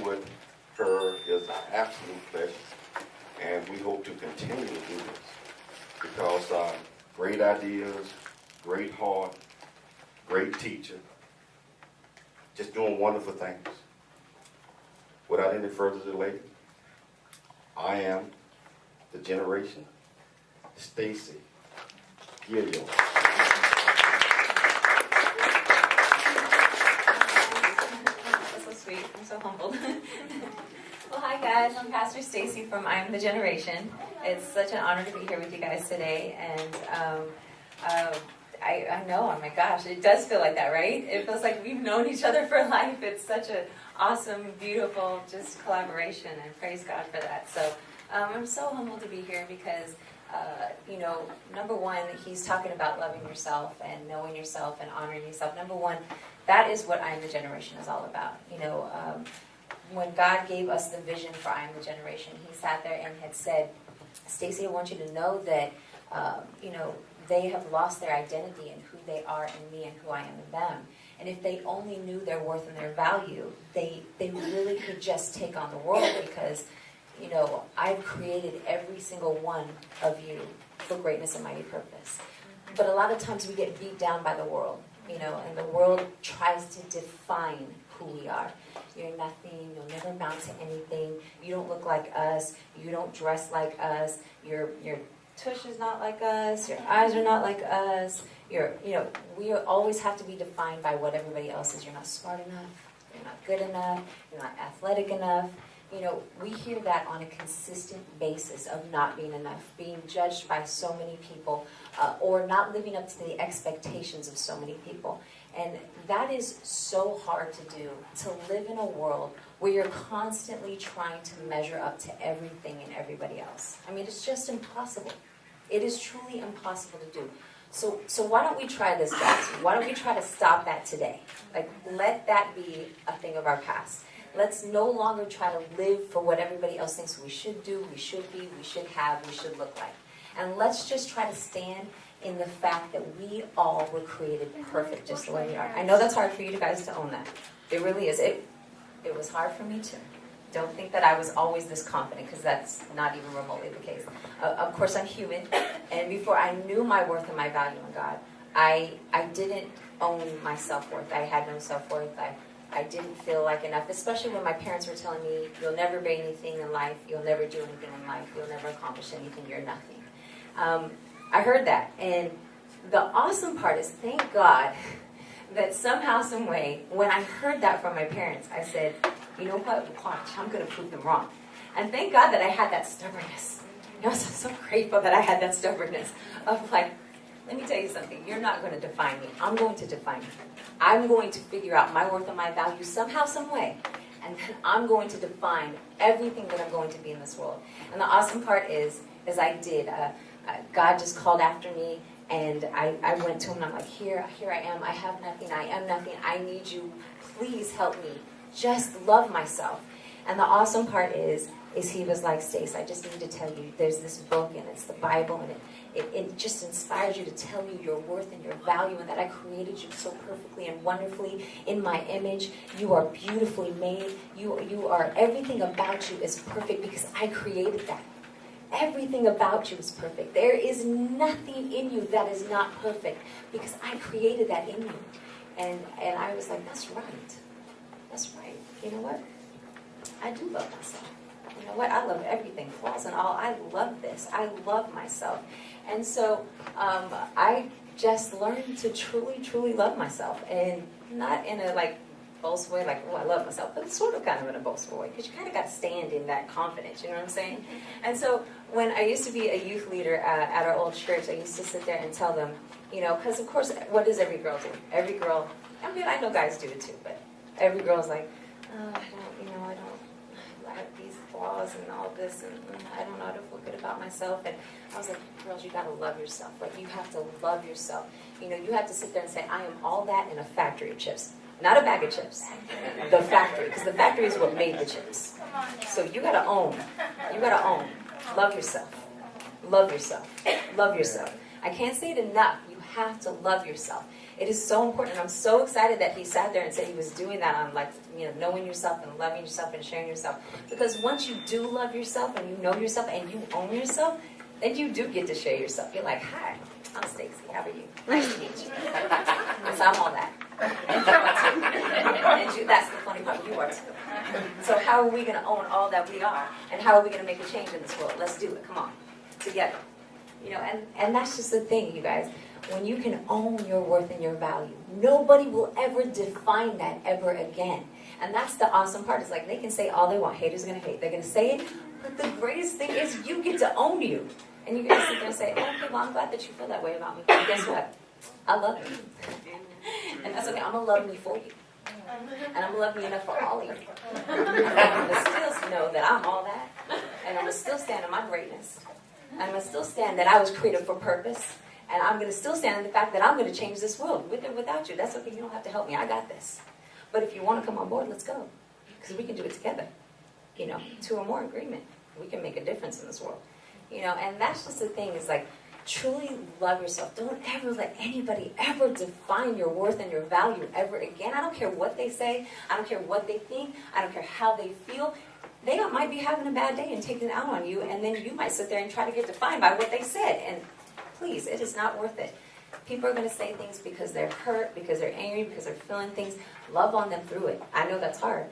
with her is an absolute pleasure, and we hope to continue to do this because great ideas, great heart, great teacher, just doing wonderful things. Without any further delay, I am the generation, Stacy Gilliam. That's so sweet. I'm so humbled. Well, hi guys. I'm Pastor Stacy from I Am the Generation. It's such an honor to be here with you guys today, and I know, oh my gosh, it does feel like that, right? It feels like we've known each other for life. It's such an awesome, beautiful, just collaboration, and praise God for that. So I'm so humbled to be here because, number one, he's talking about loving yourself and knowing yourself and honoring yourself. Number one, that is what I Am the Generation is all about. When God gave us the vision for I Am the Generation, he sat there and had said, Stacy, I want you to know that, they have lost their identity in who they are in me and who I am in them. And if they only knew their worth and their value, they really could just take on the world because, I've created every single one of you for greatness and mighty purpose. But a lot of times we get beat down by the world, and the world tries to define who we are. You're nothing, you'll never amount to anything, you don't look like us, you don't dress like us, your tush is not like us, your eyes are not like us, we always have to be defined by what everybody else is. You're not smart enough, you're not good enough, you're not athletic enough. We hear that on a consistent basis of not being enough, being judged by so many people, or not living up to the expectations of so many people. And that is so hard to do, to live in a world where you're constantly trying to measure up to everything and everybody else. I mean, it's just impossible. It is truly impossible to do. So why don't we try this, guys? Why don't we try to stop that today? Like, let that be a thing of our past. Let's no longer try to live for what everybody else thinks we should do, we should be, we should have, we should look like. And let's just try to stand in the fact that we all were created perfect just the way we are. I know that's hard for you guys to own that. It really is. It was hard for me too. Don't think that I was always this confident, because that's not even remotely the case. Of course, I'm human, and before I knew my worth and my value in God, I didn't own my self-worth. I had no self-worth. I didn't feel like enough, especially when my parents were telling me, you'll never be anything in life, you'll never do anything in life, you'll never accomplish anything, you're nothing. I heard that, and the awesome part is, thank God, that somehow, some way, when I heard that from my parents, I said, you know what, watch, I'm going to prove them wrong. And thank God that I had that stubbornness. I'm so grateful that I had that stubbornness of like, let me tell you something, you're not going to define me. I'm going to define you. I'm going to figure out my worth and my value somehow, some way. And then I'm going to define everything that I'm going to be in this world. And the awesome part is I did. God just called after me, and I went to him, and I'm like, here I am. I have nothing. I am nothing. I need you. Please help me. Just love myself. And the awesome part is he was like, Stace, I just need to tell you, there's this book, and it's the Bible, and it just inspires you to tell you your worth and your value, and that I created you so perfectly and wonderfully in my image. You are beautifully made. You are, everything about you is perfect because I created that. Everything about you is perfect. There is nothing in you that is not perfect because I created that in you. And I was like, that's right. That's right. You know what? I do love myself. You know what? I love everything, flaws and all. I love this. I love myself. And so I just learned to truly, truly love myself. And not in a boastful way, like, oh, I love myself, but sort of kind of in a boastful way, because you kind of got to stand in that confidence, you know what I'm saying? And so when I used to be a youth leader at our old church, I used to sit there and tell them, because of course, what does every girl do? Every girl, I know guys do it too, but every girl's like, oh, I have these flaws and all this, and I don't know how to feel good about myself. And I was like, girls, you got to love yourself. Like, you have to love yourself. You have to sit there and say, I am all that in a factory of chips. Not a bag of chips. The factory. Because the factory is what made the chips. So you got to own. You got to own. Love yourself. Love yourself. Love yourself. I can't say it enough. You have to love yourself. It is so important. I'm so excited that he sat there and said he was doing that on, like, knowing yourself and loving yourself and sharing yourself. Because once you do love yourself and you know yourself and you own yourself, then you do get to share yourself. You're like, hi, I'm Stacy. How are you? Nice to meet you. So I'm all that. And you are too. And that's the funny part. You are too. So how are we going to own all that we are? And how are we going to make a change in this world? Let's do it. Come on. Together. And that's just the thing, you guys. When you can own your worth and your value, nobody will ever define that ever again. And that's the awesome part. It's like they can say all they want. Haters are going to hate. They're going to say it. But the greatest thing is you get to own you. And you're going to sit there and say, okay, well, I'm glad that you feel that way about me. But guess what? I love you. And that's okay. I'm going to love me for you. And I'm going to love me enough for all of you. And I'm going to still know that I'm all that. And I'm going to still stand in my greatness. I'm going to still stand that I was created for purpose. And I'm going to still stand in the fact that I'm going to change this world. With or without you. That's okay. You don't have to help me. I got this. But if you want to come on board, let's go. Because we can do it together. 2 or more agreement. We can make a difference in this world. And that's just the thing, is like, truly love yourself. Don't ever let anybody ever define your worth and your value ever again. I don't care what they say. I don't care what they think. I don't care how they feel. They might be having a bad day and taking it out on you, and then you might sit there and try to get defined by what they said. And please, it is not worth it. People are going to say things because they're hurt, because they're angry, because they're feeling things. Love on them through it. I know that's hard.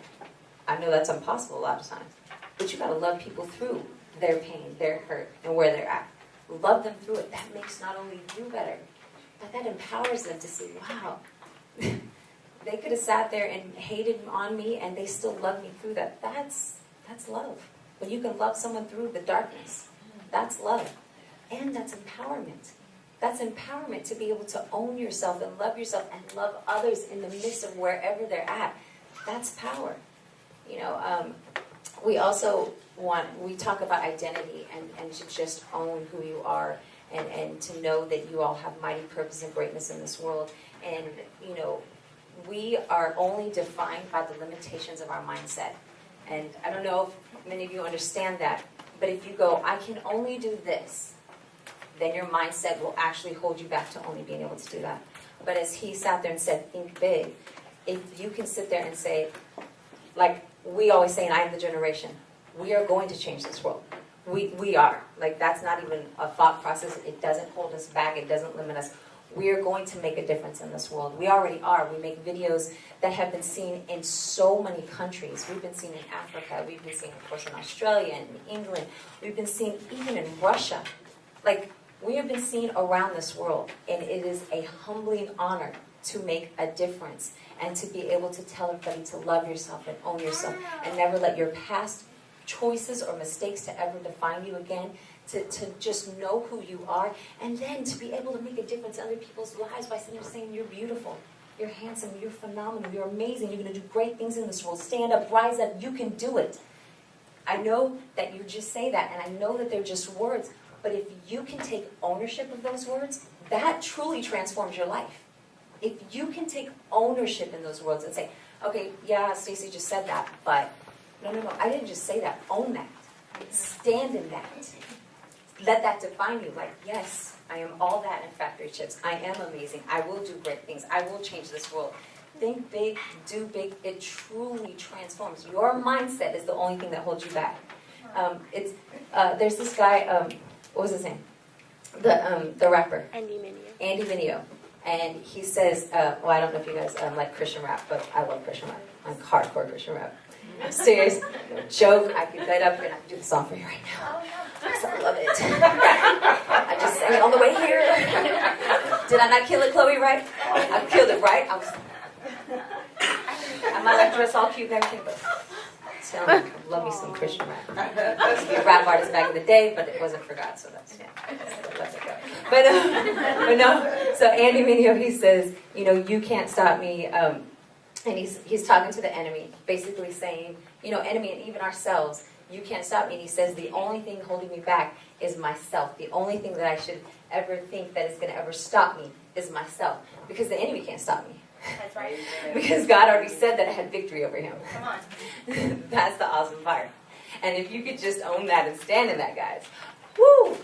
I know that's impossible a lot of times. But you got to love people through their pain, their hurt, and where they're at. Love them through it. That makes not only you better, but that empowers them to say, wow, they could have sat there and hated on me and they still love me through that. That's love. When you can love someone through the darkness, that's love. And that's empowerment. That's empowerment to be able to own yourself and love and others in the midst of wherever they're at. That's power. We also we talk about identity and to just own who you are and to know that you all have mighty purpose and greatness in this world. And, we are only defined by the limitations of our mindset. And I don't know if many of you understand that, but if you go, I can only do this, then your mindset will actually hold you back to only being able to do that. But as he sat there and said, think big, if you can sit there and say, like we always say, and I am the generation, we are going to change this world. We are. Like, that's not even a thought process. It doesn't hold us back. It doesn't limit us. We are going to make a difference in this world. We already are. We make videos that have been seen in so many countries. We've been seen in Africa. We've been seen, of course, in Australia and England. We've been seen even in Russia. Like, we have been seen around this world. And it is a humbling honor to make a difference and to be able to tell everybody to love yourself and own yourself and never let your past choices or mistakes to ever define you again, to just know who you are, and then to be able to make a difference in other people's lives by sitting there saying, you're beautiful, you're handsome, you're phenomenal, you're amazing, you're going to do great things in this world. Stand up, rise up, you can do it. I know that you just say that, and I know that they're just words, but if you can take ownership of those words, that truly transforms your life. If you can take ownership in those words and say, okay, yeah, Stacey just said that, but no, I didn't just say that. Own that. Stand in that. Let that define you. Like, yes, I am all that in factory chips. I am amazing. I will do great things. I will change this world. Think big, do big. It truly transforms. Your mindset is the only thing that holds you back. There's this guy, what was his name? The rapper. Andy Mineo. And he says, well, I don't know if you guys like Christian rap, but I love Christian rap. I'm hardcore Christian rap. I'm serious. No joke. I could get up and I could do the song for you right now. Because I love it. I just sang it on the way here. Did I not kill it, Chloe, right? I killed it, right? I might like dress all cute and everything, but still, I love me some Christian rap. I used to be a rap artist back in the day, but it wasn't for God, so that's, yeah. Let it go. But no, so Andy Mineo, he says, you can't stop me. And he's talking to the enemy, basically saying, enemy and even ourselves, you can't stop me. And he says, the only thing holding me back is myself. The only thing that I should ever think that is going to ever stop me is myself. Because the enemy can't stop me. That's right. Because God already said that I had victory over him. Come on. That's the awesome part. And if you could just own that and stand in that, guys, woo!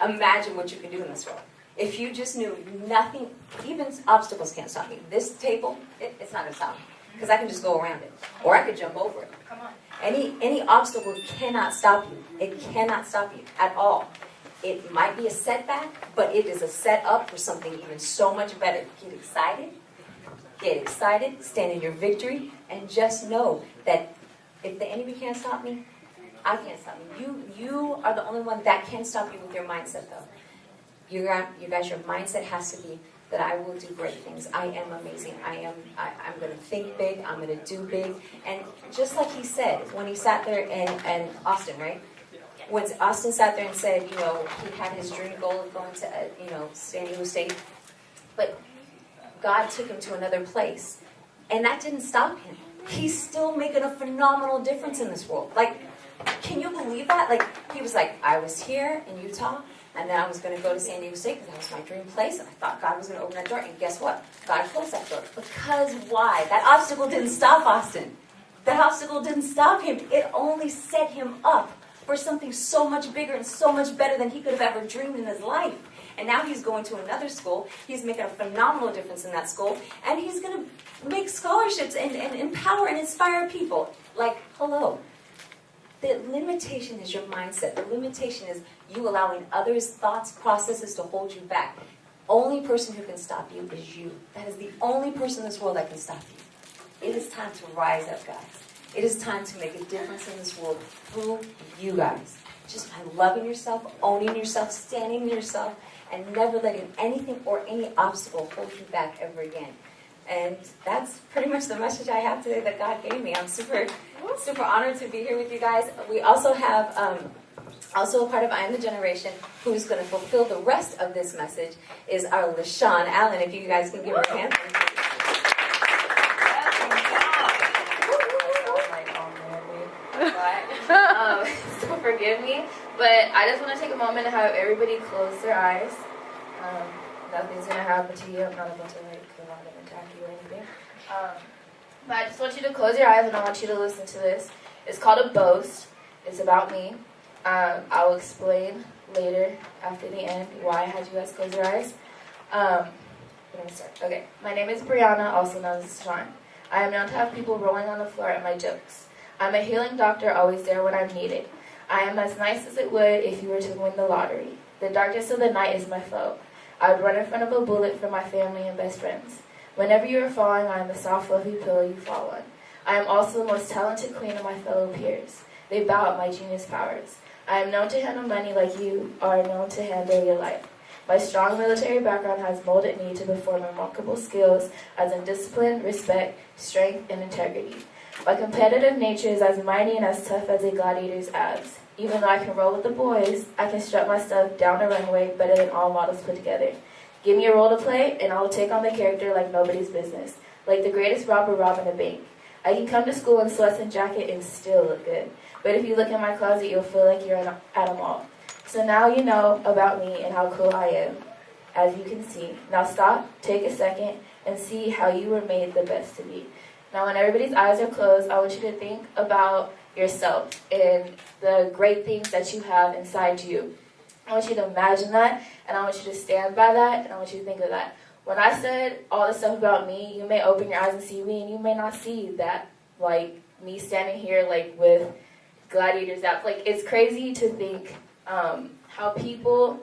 Imagine what you can do in this world. If you just knew nothing, even obstacles can't stop me. This table, it's not going to stop me because I can just go around it. Or I could jump over it. Come on. Any obstacle cannot stop you. It cannot stop you at all. It might be a setback, but it is a setup for something even so much better. Get excited, stand in your victory, and just know that if the enemy can't stop me, I can't stop me. You are the only one that can stop you with your mindset, though. You guys, your mindset has to be that I will do great things. I am amazing. I'm going to think big. I'm going to do big. And just like he said, when he sat there and Austin, right? When Austin sat there and said, he had his dream goal of going to, San Diego State. But God took him to another place. And that didn't stop him. He's still making a phenomenal difference in this world. Like, can you believe that? Like, he was like, I was here in Utah, and then I was going to go to San Diego State because that was my dream place, and I thought God was going to open that door, and guess what? God closed that door. Because why? That obstacle didn't stop Austin. That obstacle didn't stop him. It only set him up for something so much bigger and so much better than he could have ever dreamed in his life. And now he's going to another school. He's making a phenomenal difference in that school, and he's going to make scholarships and empower and inspire people. Like, hello. The limitation is your mindset. The limitation is you allowing others' thoughts, processes to hold you back. Only person who can stop you is you. That is the only person in this world that can stop you. It is time to rise up, guys. It is time to make a difference in this world through you guys. Just by loving yourself, owning yourself, standing in yourself, and never letting anything or any obstacle hold you back ever again. And that's pretty much the message I have today that God gave me. I'm super honored to be here with you guys. We also have, also a part of I Am the Generation, who's going to fulfill the rest of this message, is our LaShawn Allen. If you guys can give her a hand. So forgive me, but I just want to take a moment to have everybody close their eyes. Nothing's going to happen to you. I'm not about to come on and attack you or anything. But I just want you to close your eyes and I want you to listen to this. It's called a boast. It's about me. I will explain later after the end why I had you guys close your eyes. Let me start. Okay. My name is Brianna, also known as Sean. I am known to have people rolling on the floor at my jokes. I'm a healing doctor, always there when I'm needed. I am as nice as it would if you were to win the lottery. The darkness of the night is my foe. I would run in front of a bullet for my family and best friends. Whenever you are falling, I am the soft, fluffy pillow you fall on. I am also the most talented queen of my fellow peers. They bow at my genius powers. I am known to handle money like you are known to handle your life. My strong military background has molded me to perform remarkable skills as in discipline, respect, strength, and integrity. My competitive nature is as mighty and as tough as a gladiator's abs. Even though I can roll with the boys, I can strut my stuff down a runway better than all models put together. Give me a role to play, and I will take on the character like nobody's business, like the greatest robber robbing a bank. I can come to school in sweats and jacket and still look good. But if you look in my closet, you'll feel like you're at a mall. So now you know about me and how cool I am, as you can see. Now stop, take a second, and see how you were made the best to be. Now when everybody's eyes are closed, I want you to think about yourself and the great things that you have inside you. I want you to imagine that, and I want you to stand by that, and I want you to think of that. When I said all this stuff about me, you may open your eyes and see me, and you may not see that, like, me standing here, like, with gladiators out. Like, it's crazy to think how people,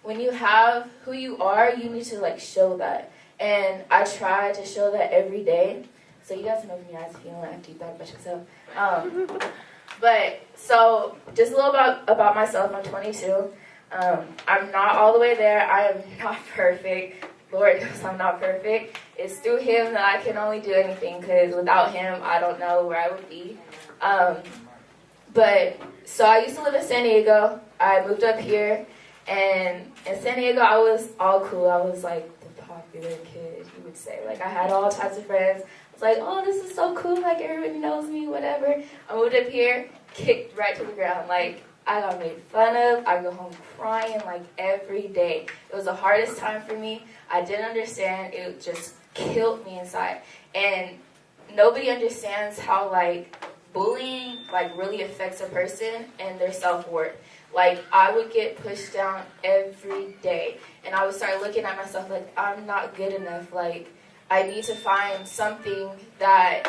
when you have who you are, you need to, like, show that. And I try to show that every day. So you guys can open your eyes if you don't have to do that about yourself. But, so, just a little about myself. I'm 22. I'm not all the way there. I am not perfect. Lord knows I'm not perfect. It's through Him that I can only do anything, because without Him, I don't know where I would be. But, so I used to live in San Diego. I moved up here, and in San Diego, I was all cool. I was like the popular kid, you would say. Like, I had all types of friends. I was like, oh, this is so cool. Like, everybody knows me, whatever. I moved up here, kicked right to the ground. Like, I got made fun of. I go home crying, like, every day. It was the hardest time for me. I didn't understand. It just killed me inside. And nobody understands how, like, bullying like really affects a person and their self-worth. Like, I would get pushed down every day, and I would start looking at myself like, I'm not good enough. Like, I need to find something that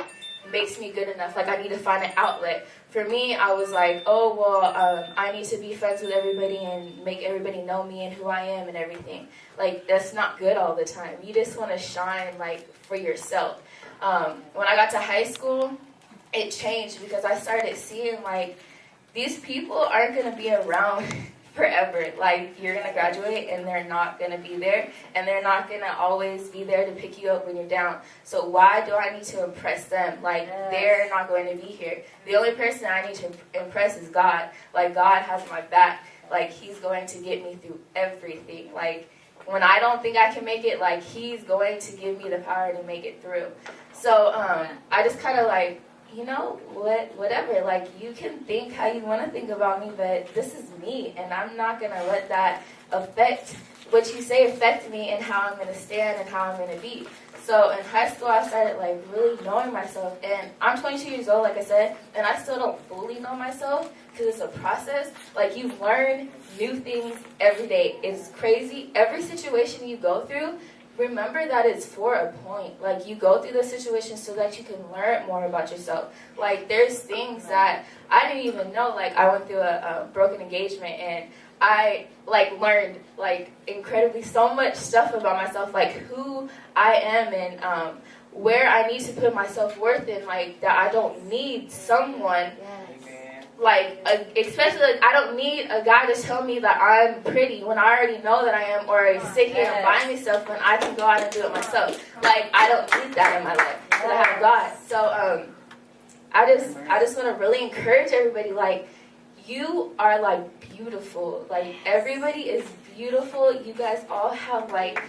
makes me good enough. Like, I need to find an outlet. For me, I was like, oh, well, I need to be friends with everybody and make everybody know me and who I am and everything. Like, that's not good all the time. You just want to shine, like, for yourself. When I got to high school, it changed because I started seeing, like, these people aren't going to be around forever. Like, you're going to graduate and they're not going to be there, and they're not going to always be there to pick you up when you're down. So why do I need to impress them? Like, they're not going to be here. The only person I need to impress is God. Like, God has my back. Like, he's going to get me through everything. Like, when I don't think I can make it, like, he's going to give me the power to make it through. So I just kind of like, you know, whatever, like, you can think how you want to think about me, but this is me, and I'm not going to let that affect what you say affect me and how I'm going to stand and how I'm going to be. So in high school, I started, like, really knowing myself, and I'm 22 years old, like I said, and I still don't fully know myself because it's a process. Like, you learn new things every day. It's crazy. Every situation you go through, remember that it's for a point. Like, you go through the situation so that you can learn more about yourself. Like, there's things that I didn't even know. Like, I went through a broken engagement, and I, like, learned, like, incredibly so much stuff about myself, like, who I am and where I need to put my self-worth in, like, that I don't need someone, like, especially, like, I don't need a guy to tell me that I'm pretty when I already know that I am, or sit here and buy me stuff when I can go out and do it myself. Like, I don't need that in my life, because I have God. So, I just want to really encourage everybody, like, you are, like, beautiful. Like, everybody is beautiful. You guys all have, like,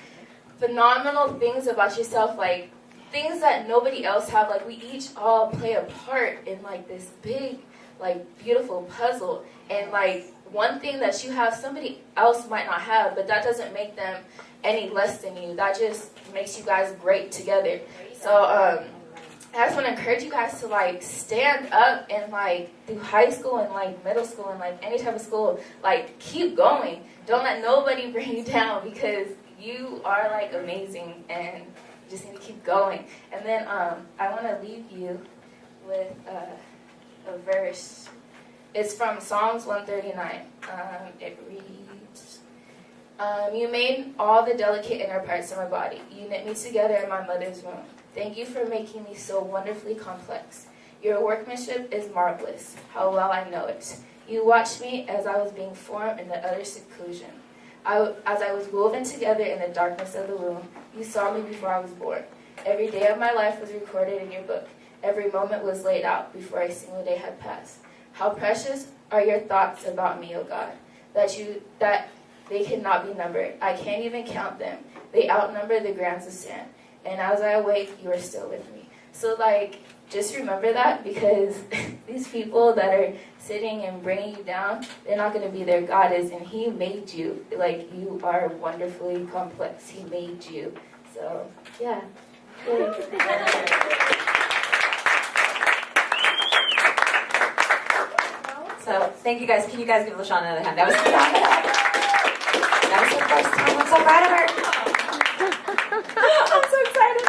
phenomenal things about yourself, like, things that nobody else have. Like, we each all play a part in, like, this big, like, beautiful puzzle. And, like, one thing that you have, somebody else might not have, but that doesn't make them any less than you. That just makes you guys great together. So, I just want to encourage you guys to, like, stand up and, like, through high school and, like, middle school and, like, any type of school, like, keep going. Don't let nobody bring you down, because you are, like, amazing, and you just need to keep going. And then I want to leave you with a verse. It's from Psalms 139. It reads, you made all the delicate inner parts of my body. You knit me together in my mother's womb. Thank you for making me so wonderfully complex. Your workmanship is marvelous. How well I know it. You watched me as I was being formed in the utter seclusion. As I was woven together in the darkness of the womb, you saw me before I was born. Every day of my life was recorded in your book. Every moment was laid out before a single day had passed. How precious are your thoughts about me, O God, that they cannot be numbered. I can't even count them. They outnumber the grains of sand. And as I awake, you are still with me. So, like, just remember that, because these people that are sitting and bringing you down, they're not going to be there. God is, and he made you. Like, you are wonderfully complex. He made you. So, yeah. So, thank you guys. Can you guys give LaShawn another hand? That was her first time. I'm so proud of her. I'm so excited.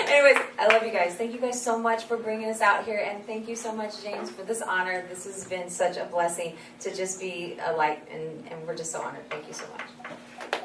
Anyways, I love you guys. Thank you guys so much for bringing us out here, and thank you so much, James, for this honor. This has been such a blessing to just be a light, and we're just so honored. Thank you so much.